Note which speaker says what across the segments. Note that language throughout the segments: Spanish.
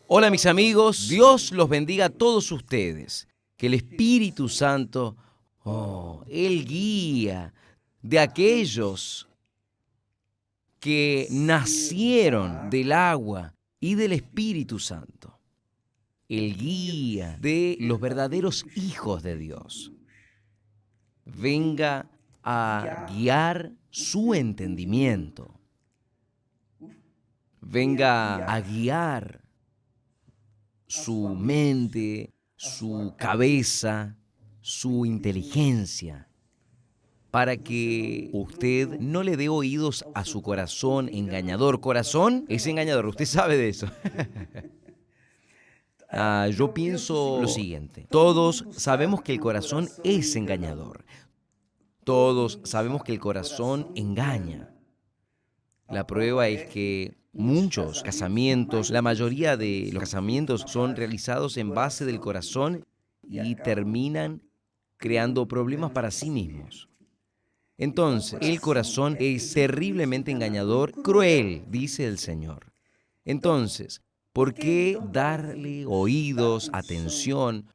Speaker 1: Hola mis amigos, Dios los bendiga a todos ustedes. Que el Espíritu Santo, Él guía de aquellos que nacieron del agua y del Espíritu Santo. El guía de los verdaderos hijos de Dios. Venga a guiar su entendimiento. Venga a guiar su mente, su cabeza, su inteligencia, para que usted no le dé oídos a su corazón engañador. Corazón es engañador, usted sabe de eso. Yo pienso lo siguiente, todos sabemos que el corazón es engañador. Todos sabemos que el corazón engaña. La prueba es que muchos casamientos, la mayoría de los casamientos son realizados en base del corazón y terminan creando problemas para sí mismos. Entonces, el corazón es terriblemente engañador, cruel, dice el Señor. Entonces, ¿por qué darle oídos, atención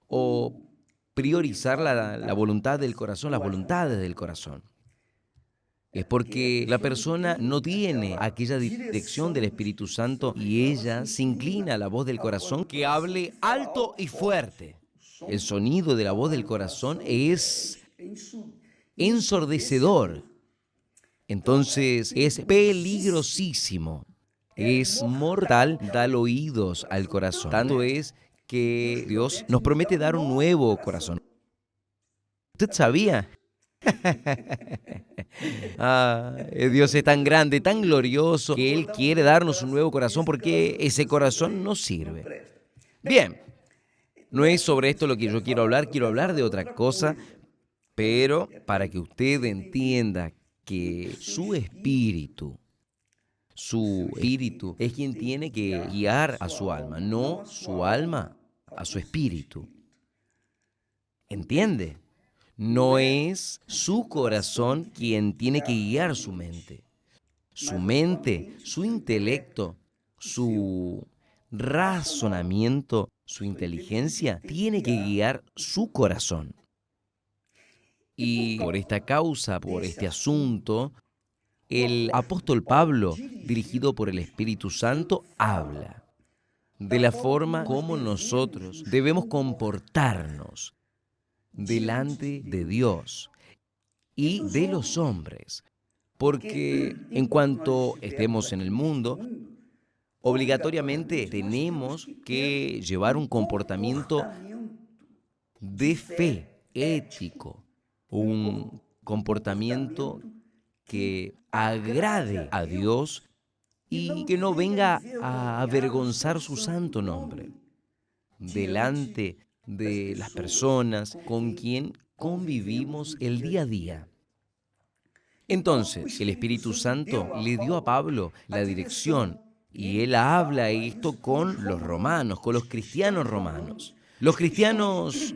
Speaker 1: o priorizar la voluntad del corazón, las voluntades del corazón? Es porque la persona no tiene aquella dirección del Espíritu Santo y ella se inclina a la voz del corazón que hable alto y fuerte. El sonido de la voz del corazón es ensordecedor. Entonces es peligrosísimo. Es mortal dar oídos al corazón. Tanto es que Dios nos promete dar un nuevo corazón. ¿Usted sabía? Dios es tan grande, tan glorioso, que Él quiere darnos un nuevo corazón porque ese corazón no sirve. Bien, no es sobre esto lo que yo quiero hablar de otra cosa, pero para que usted entienda que su espíritu es quien tiene que guiar a su alma, no su alma a su espíritu. ¿Entiende? No es su corazón quien tiene que guiar su mente. Su mente, su intelecto, su razonamiento, su inteligencia, tiene que guiar su corazón. Y por esta causa, por este asunto, el apóstol Pablo, dirigido por el Espíritu Santo, habla de la forma como nosotros debemos comportarnos delante de Dios y de los hombres, porque en cuanto estemos en el mundo, obligatoriamente tenemos que llevar un comportamiento de fe, ético, un comportamiento que agrade a Dios y que no venga a avergonzar su santo nombre delante de las personas con quien convivimos el día a día. Entonces, el Espíritu Santo le dio a Pablo la dirección y él habla esto con los romanos, con los cristianos romanos. Los cristianos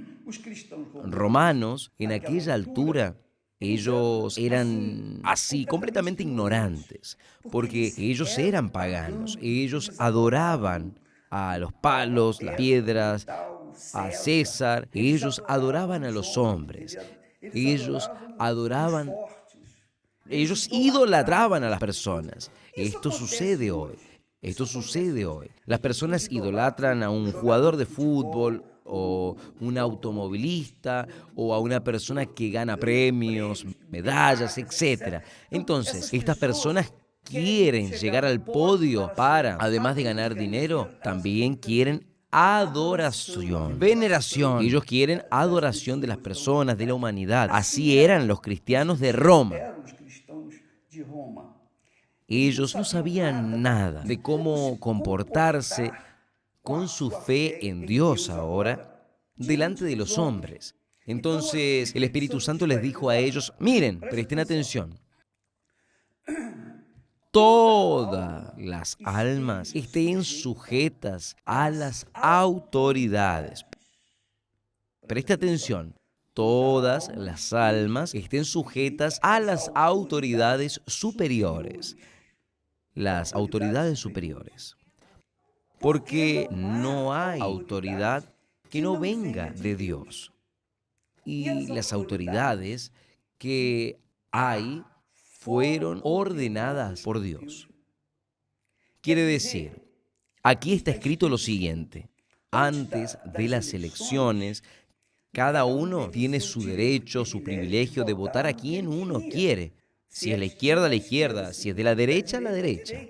Speaker 1: romanos, en aquella altura, ellos eran así, completamente ignorantes, porque ellos eran paganos, ellos adoraban a los palos, las piedras, a César, ellos adoraban a los hombres, ellos adoraban, ellos idolatraban a las personas. Esto sucede hoy. Esto sucede hoy. Las personas idolatran a un jugador de fútbol o un automovilista o a una persona que gana premios, medallas, etc. Entonces, estas personas quieren llegar al podio para, además de ganar dinero, también quieren adoración, veneración. Ellos quieren adoración de las personas, de la humanidad. Así eran los cristianos de Roma. Ellos no sabían nada de cómo comportarse con su fe en Dios ahora delante de los hombres. Entonces el Espíritu Santo les dijo a ellos, miren, presten atención, todas las almas estén sujetas a las autoridades. Preste atención, todas las almas estén sujetas a las autoridades superiores. Las autoridades superiores. porque no hay autoridad que no venga de Dios. Y las autoridades que hay fueron ordenadas por Dios. Quiere decir, aquí está escrito lo siguiente: antes de las elecciones, cada uno tiene su derecho, su privilegio de votar a quien uno quiere. Si es la izquierda, si es de la derecha, la derecha.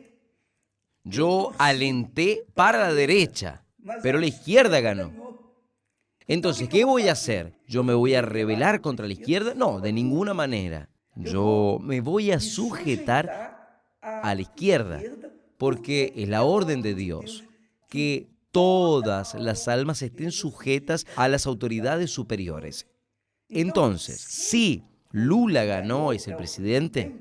Speaker 1: Yo alenté para la derecha, pero la izquierda ganó. Entonces, ¿qué voy a hacer? ¿Yo me voy a rebelar contra la izquierda? No, de ninguna manera. Yo me voy a sujetar a la izquierda, porque es la orden de Dios que todas las almas estén sujetas a las autoridades superiores. Entonces, si Lula ganó, es el presidente,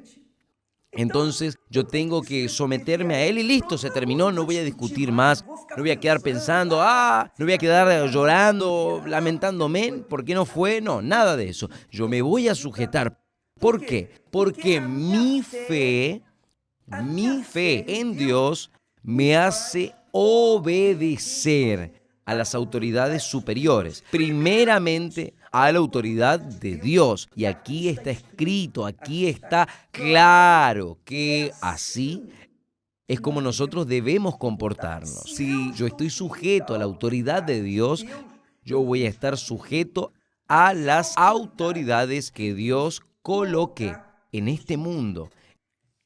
Speaker 1: entonces yo tengo que someterme a él y listo, se terminó, no voy a discutir más, no voy a quedar pensando, no voy a quedar llorando, lamentándome, ¿por qué no fue? No, nada de eso. Yo me voy a sujetar. ¿Por qué? Porque mi fe en Dios me hace obedecer a las autoridades superiores, primeramente a la autoridad de Dios. Y aquí está escrito, aquí está claro que así es como nosotros debemos comportarnos. Si yo estoy sujeto a la autoridad de Dios, yo voy a estar sujeto a las autoridades que Dios coloque en este mundo.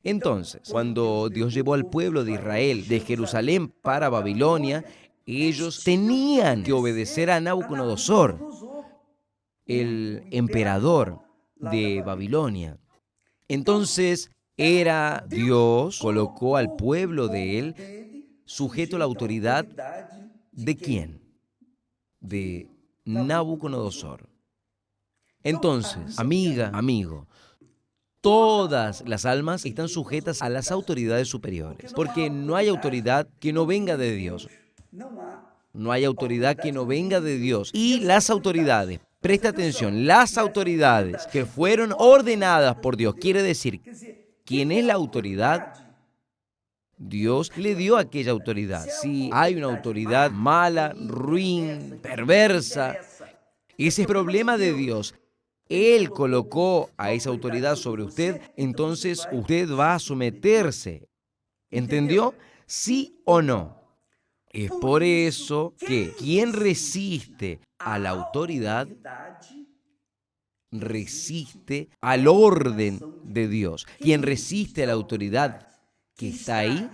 Speaker 1: Entonces, cuando Dios llevó al pueblo de Israel de Jerusalén para Babilonia, ellos tenían que obedecer a Nabucodonosor, el emperador de Babilonia. Entonces, era Dios, colocó al pueblo de él sujeto a la autoridad ¿de quién? De Nabucodonosor. Entonces, amiga, amigo, todas las almas están sujetas a las autoridades superiores, porque no hay autoridad que no venga de Dios. No hay autoridad que no venga de Dios. Y las autoridades, presta atención, las autoridades que fueron ordenadas por Dios, quiere decir, ¿quién es la autoridad? Dios le dio aquella autoridad. Si hay una autoridad mala, ruin, perversa, ese es problema de Dios. Él colocó a esa autoridad sobre usted, entonces usted va a someterse. ¿Entendió? ¿Sí o no? Es por eso que quien resiste a la autoridad resiste al orden de Dios. Quien resiste a la autoridad que está ahí,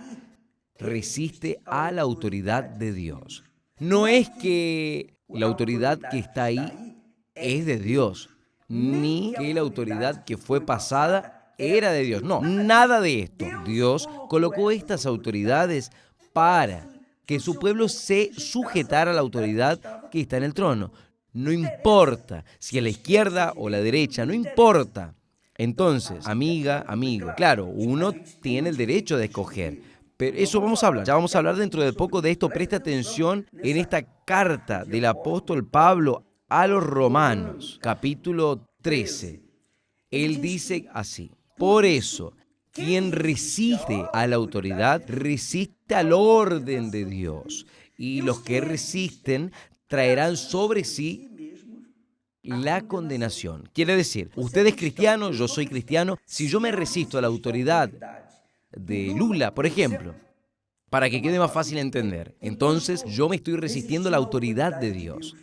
Speaker 1: resiste a la autoridad de Dios. No es que la autoridad que está ahí es de Dios, ni que la autoridad que fue pasada era de Dios. No, nada de esto. Dios colocó estas autoridades para que su pueblo se sujetara a la autoridad que está en el trono. No importa si a la izquierda o a la derecha, no importa. Entonces, amiga, amigo, claro, uno tiene el derecho de escoger, pero eso vamos a hablar. Ya vamos a hablar dentro de poco de esto. Presta atención en esta carta del apóstol Pablo a los Romanos, capítulo 13. Él dice así: por eso, quien resiste a la autoridad, resiste al orden de Dios. Y los que resisten traerán sobre sí la condenación. Quiere decir, usted es cristiano, yo soy cristiano. Si yo me resisto a la autoridad de Lula, por ejemplo, para que quede más fácil entender, entonces yo me estoy resistiendo a la autoridad de Dios.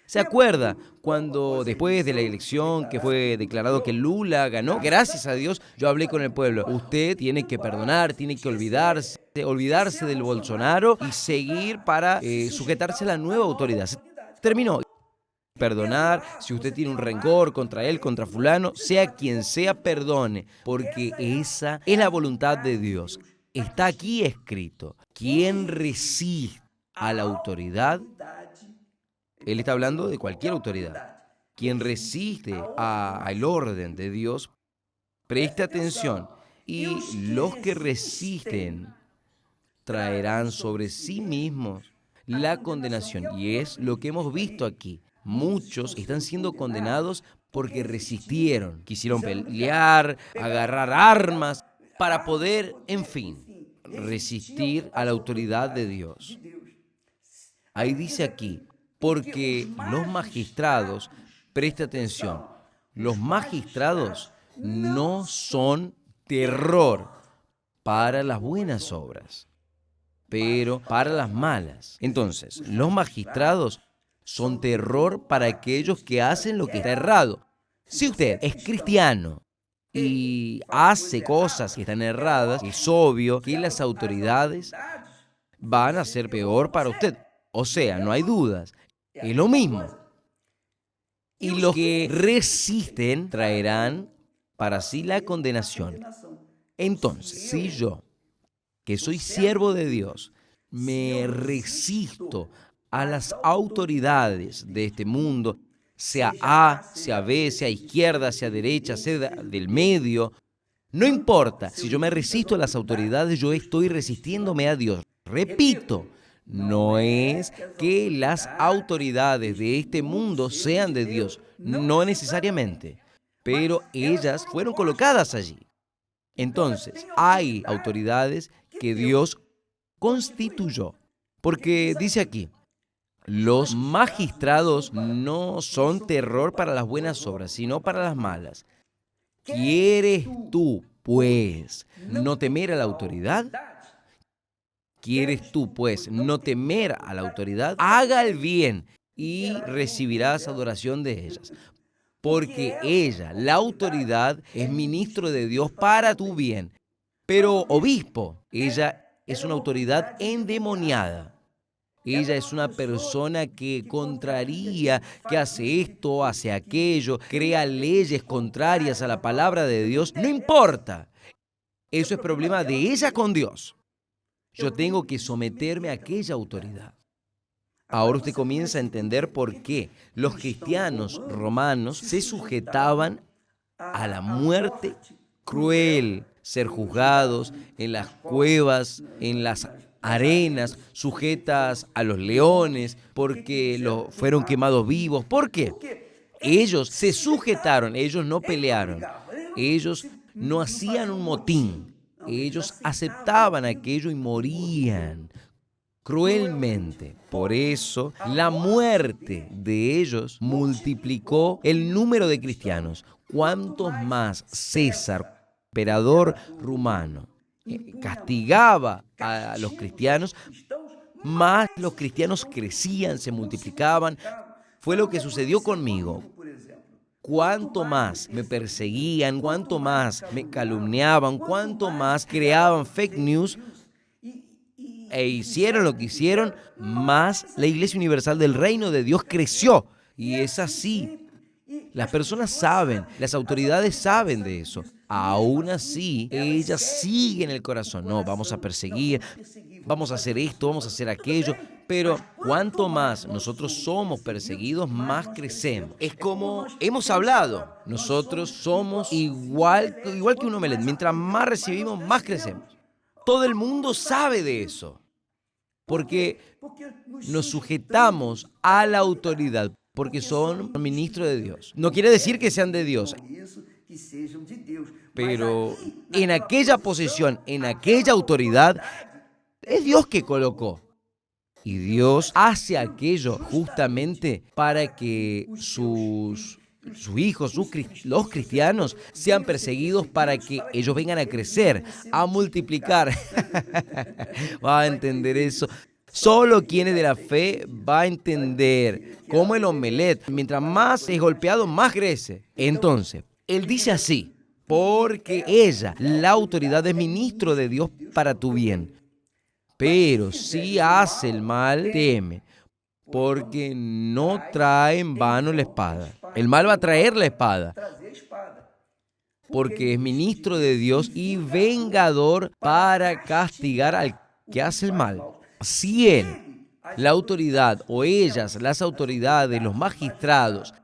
Speaker 1: ¿Se acuerda cuando después de la elección que fue declarado que Lula ganó? Gracias a Dios yo hablé con el pueblo. Usted tiene que perdonar, tiene que olvidarse del Bolsonaro y seguir para sujetarse a la nueva autoridad. Se terminó. Perdonar, si usted tiene un rencor contra él, contra fulano, sea quien sea, perdone, porque esa es la voluntad de Dios. Está aquí escrito: quien resiste a la autoridad, él está hablando de cualquier autoridad. Quien resiste al orden de Dios, preste atención, y los que resisten traerán sobre sí mismos la condenación. Y es lo que hemos visto aquí. Muchos están siendo condenados porque resistieron, quisieron pelear, agarrar armas para poder, en fin, resistir a la autoridad de Dios. Ahí dice aquí, porque los magistrados, preste atención, los magistrados no son terror para las buenas obras, pero para las malas. Entonces, los magistrados son terror para aquellos que hacen lo que está errado. Si usted es cristiano y hace cosas que están erradas, es obvio que las autoridades van a ser peor para usted. O sea, no hay dudas, es lo mismo. Y los que resisten traerán para sí la condenación. Entonces, si yo, que soy siervo de Dios, me resisto a las autoridades de este mundo, sea A, sea B, sea izquierda, sea derecha, sea del medio, no importa, si yo me resisto a las autoridades, yo estoy resistiéndome a Dios. Repito, no es que las autoridades de este mundo sean de Dios, no necesariamente, pero ellas fueron colocadas allí. Entonces, hay autoridades que Dios constituyó, porque dice aquí, los magistrados no son terror para las buenas obras, sino para las malas. ¿Quieres tú, pues, no temer a la autoridad? ¿Quieres tú, pues, no temer a la autoridad? Haga el bien y recibirás adoración de ellas. Porque ella, la autoridad, es ministro de Dios para tu bien. Pero obispo, ella es una autoridad endemoniada. Ella es una persona que contraría, que hace esto, hace aquello, crea leyes contrarias a la palabra de Dios. No importa. Eso es problema de ella con Dios. Yo tengo que someterme a aquella autoridad. Ahora usted comienza a entender por qué los cristianos romanos se sujetaban a la muerte cruel, ser juzgados en las cuevas, en las arenas, sujetas a los leones, porque fueron quemados vivos. ¿Por qué? Ellos se sujetaron, ellos no pelearon, ellos no hacían un motín, ellos aceptaban aquello y morían cruelmente. Por eso, la muerte de ellos multiplicó el número de cristianos. ¿Cuántos más César, emperador romano, castigaba a los cristianos, más los cristianos crecían, se multiplicaban? Fue lo que sucedió conmigo. Cuánto más me perseguían, cuánto más me calumniaban, cuánto más creaban fake news e hicieron lo que hicieron, más la Iglesia Universal del Reino de Dios creció. Y es así. Las personas saben, las autoridades saben de eso. Aún así, ellas siguen el corazón. No, vamos a perseguir, vamos a hacer esto, vamos a hacer aquello. Pero cuanto más nosotros somos perseguidos, más crecemos. Es como hemos hablado. Nosotros somos igual que un omelette. Mientras más recibimos, más crecemos. Todo el mundo sabe de eso, porque nos sujetamos a la autoridad, porque son ministros de Dios. No quiere decir que sean de Dios, pero en aquella posición, en aquella autoridad, es Dios que colocó. Y Dios hace aquello justamente para que sus hijos, los cristianos, sean perseguidos para que ellos vengan a crecer, a multiplicar. Va a entender eso. Solo quien es de la fe va a entender cómo el omelette, mientras más es golpeado, más crece. Entonces, él dice así, porque ella, la autoridad, es ministro de Dios para tu bien. Pero si hace el mal, teme, porque no trae en vano la espada. El mal va a traer la espada, porque es ministro de Dios y vengador para castigar al que hace el mal. Si él, la autoridad, o ellas, las autoridades, los magistrados,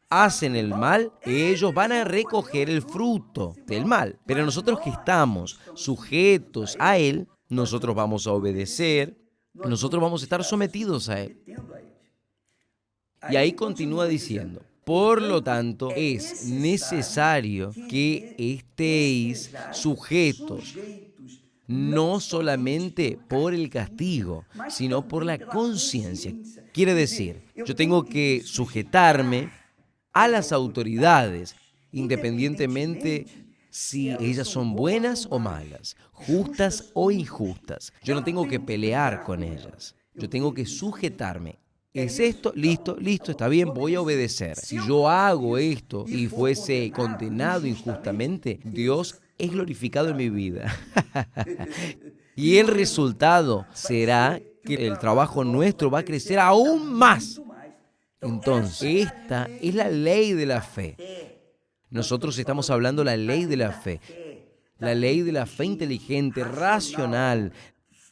Speaker 1: hacen el mal, ellos van a recoger el fruto del mal. Pero nosotros que estamos sujetos a él, nosotros vamos a obedecer, nosotros vamos a estar sometidos a él. Y ahí continúa diciendo, por lo tanto, es necesario que estéis sujetos no solamente por el castigo, sino por la conciencia. Quiere decir, yo tengo que sujetarme a las autoridades, independientemente si ellas son buenas o malas, justas o injustas. Yo no tengo que pelear con ellas, yo tengo que sujetarme. ¿Es esto? Listo, listo, está bien, voy a obedecer. Si yo hago esto y fuese condenado injustamente, Dios es glorificado en mi vida. Y el resultado será que el trabajo nuestro va a crecer aún más. Entonces, esta es la ley de la fe. Nosotros estamos hablando de la ley de la fe. La ley de la fe inteligente, racional,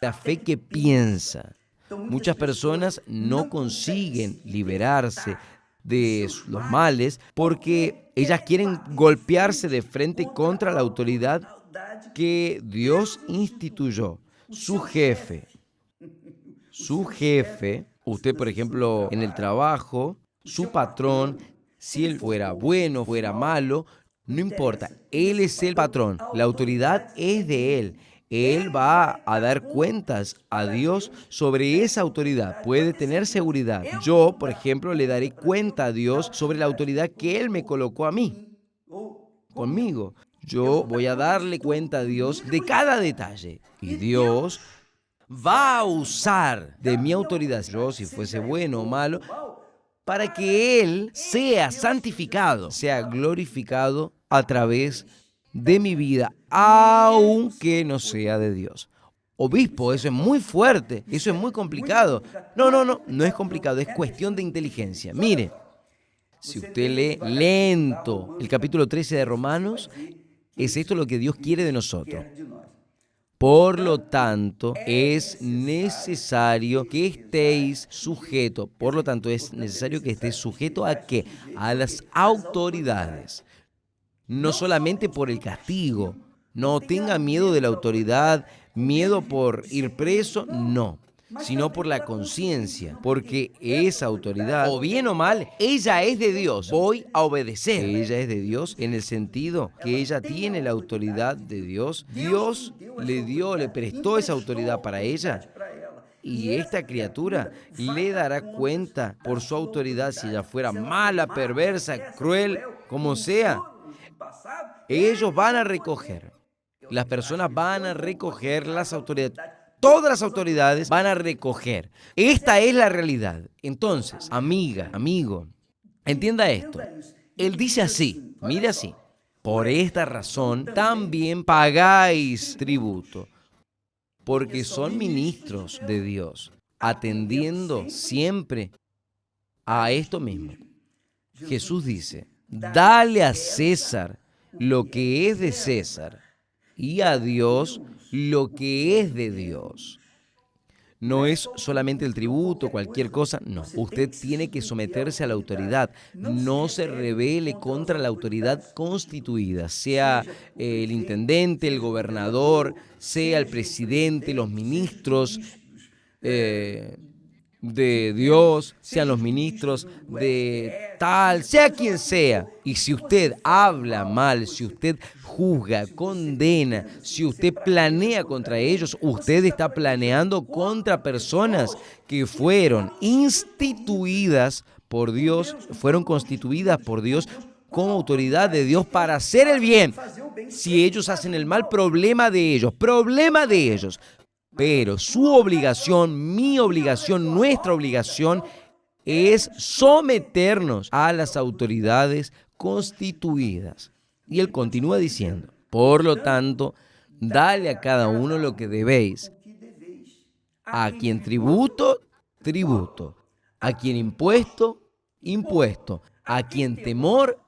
Speaker 1: la fe que piensa. Muchas personas no consiguen liberarse de los males porque ellas quieren golpearse de frente contra la autoridad que Dios instituyó, su jefe. Su jefe, usted por ejemplo en el trabajo, su patrón, si él fuera bueno, fuera malo, no importa, él es el patrón, la autoridad es de él. Él va a dar cuentas a Dios sobre esa autoridad. Puede tener seguridad. Yo, por ejemplo, le daré cuenta a Dios sobre la autoridad que Él me colocó a mí, conmigo. Yo voy a darle cuenta a Dios de cada detalle. Y Dios va a usar de mi autoridad, yo si fuese bueno o malo, para que Él sea santificado, sea glorificado a través de mi vida, aunque no sea de Dios. Obispo, eso es muy fuerte, eso es muy complicado. No es complicado, es cuestión de inteligencia. Mire, si usted lee lento el capítulo 13 de Romanos, es esto lo que Dios quiere de nosotros. Por lo tanto, es necesario que estéis sujetos. Por lo tanto, es necesario que estés sujeto ¿a qué? A las autoridades. No solamente por el castigo. No tenga miedo de la autoridad, miedo por ir preso, no. Sino por la conciencia, porque esa autoridad, o bien o mal, ella es de Dios. Voy a obedecer. Ella es de Dios en el sentido que ella tiene la autoridad de Dios. Dios le prestó esa autoridad para ella. Y esta criatura le dará cuenta por su autoridad si ella fuera mala, perversa, cruel, como sea. Ellos van a recoger. Las personas van a recoger las autoridades. Todas las autoridades van a recoger. Esta es la realidad. Entonces, amiga, amigo, entienda esto. Él dice así, mire así. Por esta razón también pagáis tributo, porque son ministros de Dios, atendiendo siempre a esto mismo. Jesús dice, dale a César lo que es de César y a Dios lo que es de Dios. No es solamente el tributo, cualquier cosa, no. Usted tiene que someterse a la autoridad. No se rebele contra la autoridad constituida, sea el intendente, el gobernador, sea el presidente, los ministros de Dios, sean los ministros de tal, sea quien sea. Y si usted habla mal, si usted juzga, condena, si usted planea contra ellos, usted está planeando contra personas que fueron instituidas por Dios, fueron constituidas por Dios como autoridad de Dios para hacer el bien. Si ellos hacen el mal, problema de ellos. Pero su obligación, mi obligación, nuestra obligación es someternos a las autoridades constituidas. Y él continúa diciendo, por lo tanto, dale a cada uno lo que debéis. A quien tributo, tributo. A quien impuesto, impuesto. A quien temor,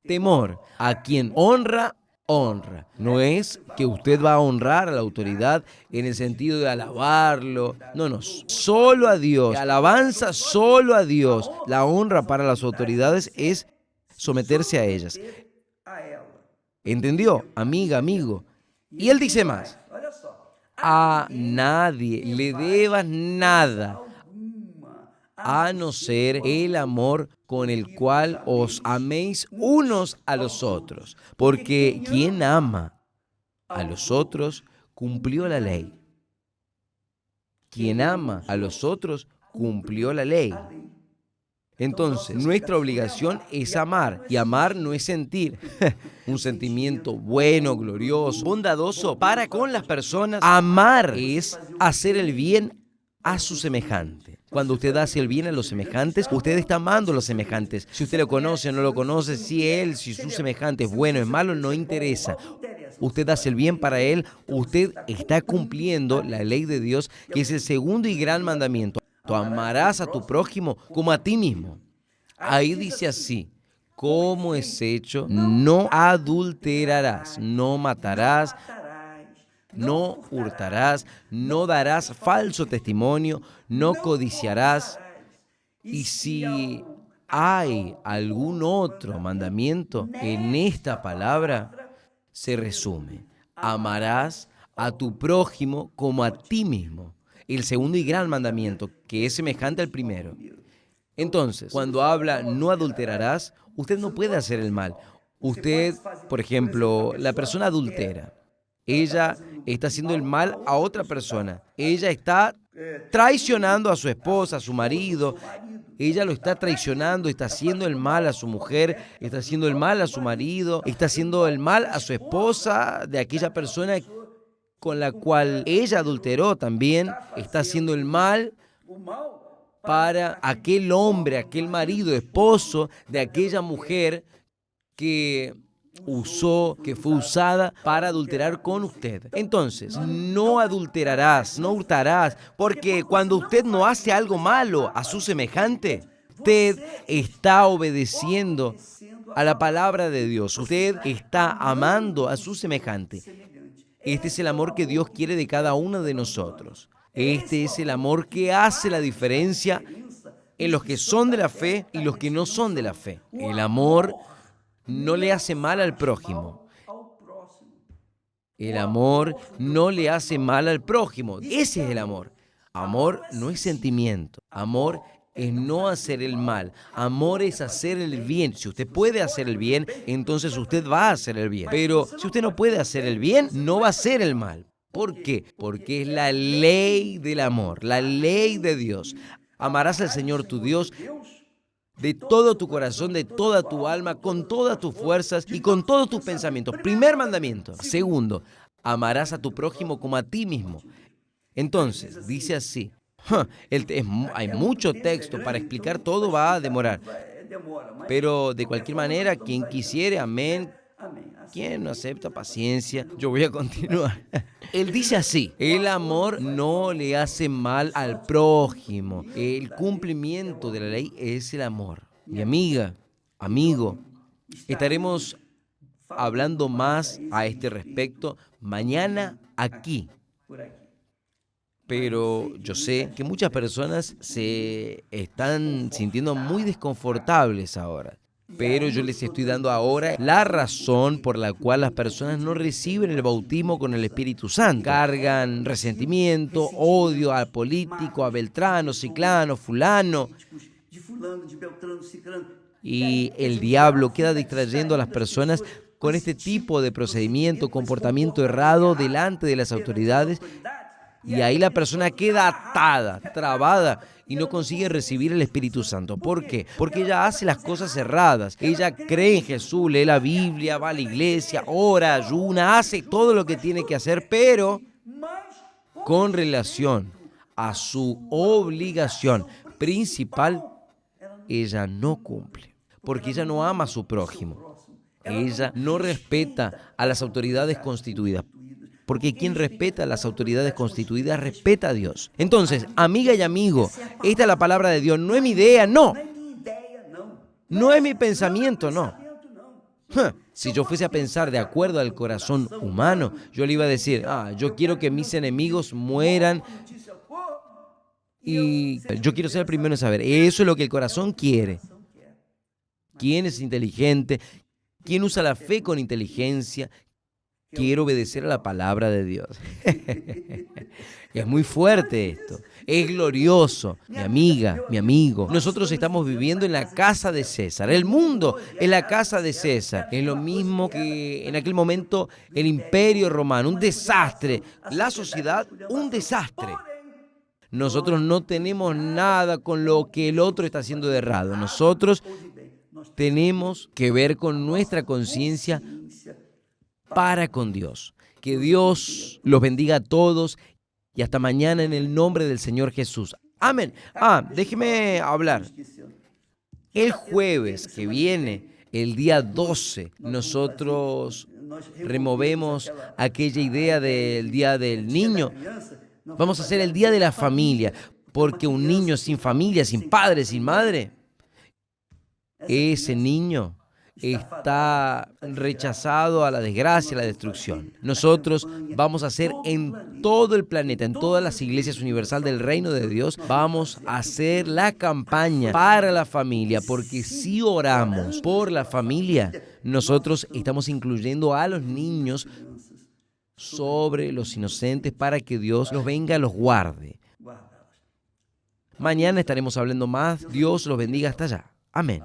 Speaker 1: temor. A quien honra, honra. No es que usted va a honrar a la autoridad en el sentido de alabarlo. No. Solo a Dios. La alabanza solo a Dios. La honra para las autoridades es someterse a ellas. ¿Entendió, amiga, amigo? Y él dice más. A nadie le debas nada, a no ser el amor con el cual os améis unos a los otros. Porque quien ama a los otros cumplió la ley. Quien ama a los otros, cumplió la ley. Entonces, nuestra obligación es amar, y amar no es sentir un sentimiento bueno, glorioso, bondadoso para con las personas. Amar es hacer el bien a su semejante. Cuando usted hace el bien a los semejantes, usted está amando a los semejantes. Si usted lo conoce o no lo conoce, si su semejante es bueno o es malo, no interesa. Usted hace el bien para él, usted está cumpliendo la ley de Dios, que es el segundo y gran mandamiento. Tú amarás a tu prójimo como a ti mismo. Ahí dice así: ¿cómo es hecho? No adulterarás, no matarás, no hurtarás, no darás falso testimonio, no codiciarás. Y si hay algún otro mandamiento, en esta palabra se resume: amarás a tu prójimo como a ti mismo. El segundo y gran mandamiento, que es semejante al primero. Entonces, cuando habla no adulterarás, usted no puede hacer el mal. Usted, por ejemplo, la persona adultera, ella está haciendo el mal a otra persona. Ella está traicionando a su esposa, a su marido. Ella lo está traicionando, está haciendo el mal a su mujer, está haciendo el mal a su marido, está haciendo el mal a su esposa, de aquella persona con la cual ella adulteró también, está haciendo el mal para aquel hombre, aquel marido, esposo de aquella mujer que fue usada para adulterar con usted. Entonces, no adulterarás, no hurtarás, porque cuando usted no hace algo malo a su semejante, usted está obedeciendo a la palabra de Dios. Usted está amando a su semejante. Este es el amor que Dios quiere de cada uno de nosotros. Este es el amor que hace la diferencia en los que son de la fe y los que no son de la fe. El amor no le hace mal al prójimo. El amor no le hace mal al prójimo. Ese es el amor. Amor no es sentimiento. Amor es no hacer el mal. Amor es hacer el bien. Si usted puede hacer el bien, entonces usted va a hacer el bien. Pero si usted no puede hacer el bien, no va a hacer el mal. ¿Por qué? Porque es la ley del amor, la ley de Dios. Amarás al Señor tu Dios de todo tu corazón, de toda tu alma, con todas tus fuerzas y con todos tus pensamientos. Primer mandamiento. Segundo, amarás a tu prójimo como a ti mismo. Entonces, dice así. Hay mucho texto para explicar todo, va a demorar. Pero de cualquier manera, quien quisiere, amén. Quien no acepta, paciencia. Yo voy a continuar. Él dice así: el amor no le hace mal al prójimo. El cumplimiento de la ley es el amor. Mi amiga, amigo, estaremos hablando más a este respecto mañana aquí. Pero yo sé que muchas personas se están sintiendo muy desconfortables ahora. Pero yo les estoy dando ahora la razón por la cual las personas no reciben el bautismo con el Espíritu Santo. Cargan resentimiento, odio al político, a Beltrano, Ciclano, Fulano. Y el diablo queda distrayendo a las personas con este tipo de procedimiento, comportamiento errado delante de las autoridades. Y ahí la persona queda atada, trabada, y no consigue recibir el Espíritu Santo. ¿Por qué? Porque ella hace las cosas erradas. Ella cree en Jesús, lee la Biblia, va a la iglesia, ora, ayuna, hace todo lo que tiene que hacer, pero con relación a su obligación principal, ella no cumple. Porque ella no ama a su prójimo. Ella no respeta a las autoridades constituidas. Porque quien respeta a las autoridades constituidas, respeta a Dios. Entonces, amiga y amigo, esta es la palabra de Dios. No es mi idea, no. No es mi pensamiento, no. Si yo fuese a pensar de acuerdo al corazón humano, yo le iba a decir, yo quiero que mis enemigos mueran y yo quiero ser el primero en saber. Eso es lo que el corazón quiere. ¿Quién es inteligente? ¿Quién usa la fe con inteligencia? quiero obedecer a la palabra de Dios. Es muy fuerte esto. Es glorioso. Mi amiga, mi amigo. Nosotros estamos viviendo en la casa de César. El mundo es la casa de César. Es lo mismo que en aquel momento el imperio romano. Un desastre. La sociedad, un desastre. Nosotros no tenemos nada con lo que el otro está haciendo de errado. Nosotros tenemos que ver con nuestra conciencia para con Dios. Que Dios los bendiga a todos y hasta mañana en el nombre del Señor Jesús. Amén. Déjeme hablar. El jueves que viene, el día 12, nosotros removemos aquella idea del Día del Niño. Vamos a hacer el Día de la Familia, porque un niño sin familia, sin padre, sin madre, ese niño está rechazado a la desgracia, a la destrucción. Nosotros vamos a hacer en todo el planeta, en todas las iglesias universal del reino de Dios, vamos a hacer la campaña para la familia, porque si oramos por la familia, nosotros estamos incluyendo a los niños sobre los inocentes para que Dios los venga, los guarde. Mañana estaremos hablando más. Dios los bendiga hasta allá. Amén.